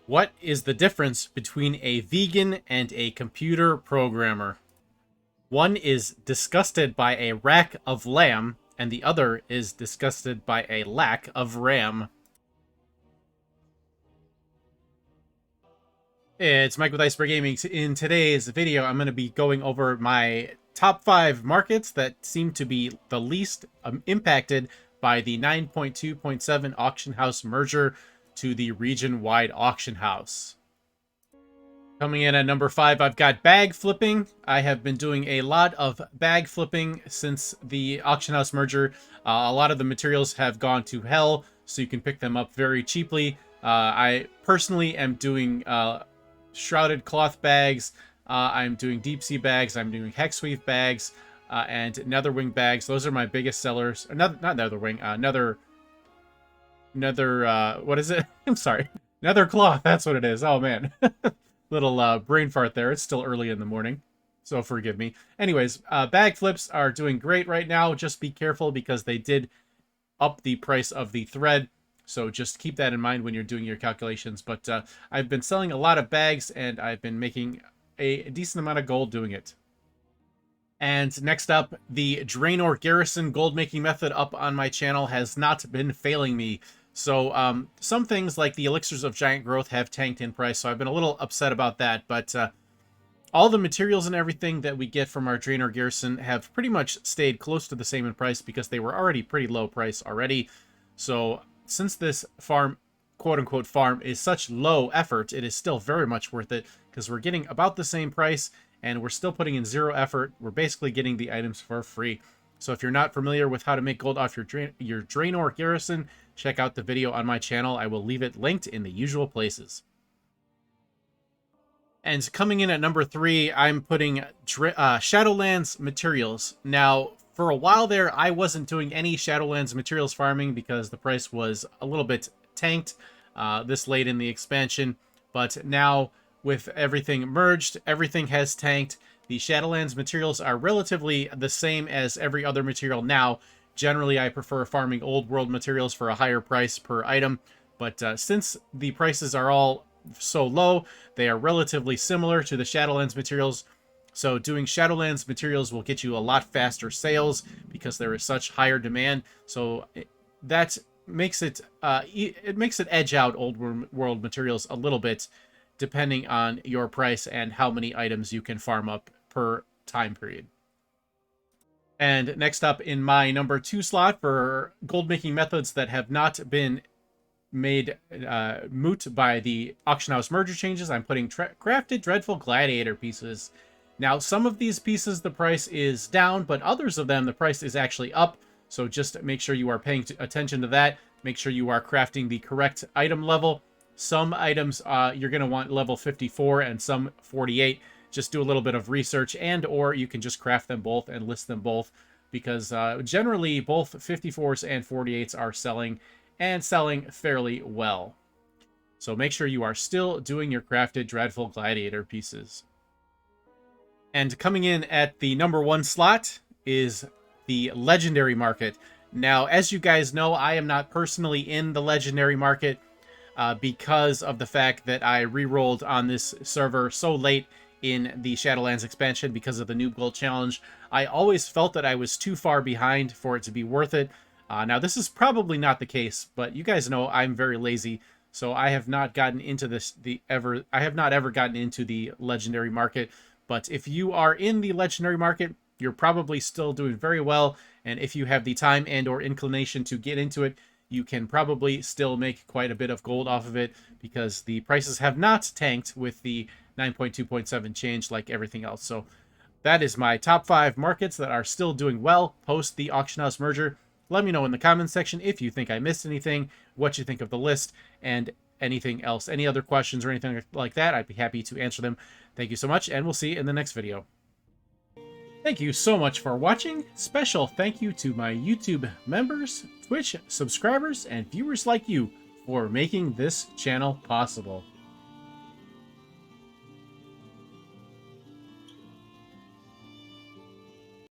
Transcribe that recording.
What is the difference between a vegan and a computer programmer? One is disgusted by a rack of lamb, and the other is disgusted by a lack of RAM. It's Mike with Iceberg Gaming. In today's video, I'm going to be going over my top 5 markets that seem to be the least impacted by the 9.2.7 auction house merger to the region-wide auction house. Coming in at number 5, I've got bag flipping. I have been doing a lot of bag flipping since the auction house merger. A lot of the materials have gone to hell, so you can pick them up very cheaply. I personally am doing shrouded cloth bags. I'm doing deep sea bags. I'm doing hexweave bags and netherwing bags. Those are my biggest sellers. Not netherwing. What is it? I'm sorry. Nether cloth. That's what it is. Oh man. Little brain fart there. It's still early in the morning, so forgive me. Anyways, bag flips are doing great right now. Just be careful because they did up the price of the thread. So just keep that in mind when you're doing your calculations. But I've been selling a lot of bags, and I've been making a decent amount of gold doing it. And next up, the Draenor Garrison gold making method up on my channel has not been failing me. So some things like the elixirs of giant growth have tanked in price, so I've been a little upset about that. But all the materials and everything that we get from our Draenor Garrison have pretty much stayed close to the same in price because they were already pretty low price already. So since this farm, quote-unquote farm, is such low effort, it is still very much worth it because we're getting about the same price and we're still putting in zero effort. We're basically getting the items for free. So if you're not familiar with how to make gold off your Draenor Garrison, check out the video on my channel. I will leave it linked in the usual places. And coming in at number 3, I'm putting Shadowlands materials. Now, for a while there, I wasn't doing any Shadowlands materials farming because the price was a little bit tanked this late in the expansion. But now, with everything merged, everything has tanked. The Shadowlands materials are relatively the same as every other material now. Generally, I prefer farming old world materials for a higher price per item. But since the prices are all so low, they are relatively similar to the Shadowlands materials. So doing Shadowlands materials will get you a lot faster sales because there is such higher demand. So that makes it edge out old world materials a little bit, depending on your price and how many items you can farm up per time period. And next up in my number 2 slot for gold making methods that have not been made moot by the auction house merger changes, I'm putting crafted dreadful gladiator pieces. Now, some of these pieces, the price is down, but others of them, the price is actually up. So just make sure you are paying attention to that. Make sure you are crafting the correct item level. Some items you're going to want level 54 and some 48. Just do a little bit of research, and or you can just craft them both and list them both, because generally both 54s and 48s are selling and selling fairly well. So make sure you are still doing your crafted dreadful gladiator pieces. And coming in at the number 1 slot is the legendary market. Now, as you guys know, I am not personally in the legendary market because of the fact that I re-rolled on this server so late in the Shadowlands expansion because of the Noob Gold Challenge. I always felt that I was too far behind for it to be worth it. Now, this is probably not the case, but you guys know I'm very lazy, so I have not gotten into I have not ever gotten into the legendary market. But if you are in the legendary market, you're probably still doing very well, and if you have the time and or inclination to get into it, you can probably still make quite a bit of gold off of it because the prices have not tanked with the 9.2.7 change like everything else. So that is my top 5 markets that are still doing well post the auction house merger. Let me know in the comments section if you think I missed anything, what you think of the list, and anything else. Any other questions or anything like that, I'd be happy to answer them. Thank you so much, and we'll see you in the next video. Thank you so much for watching. Special thank you to my YouTube members, Twitch subscribers, and viewers like you for making this channel possible.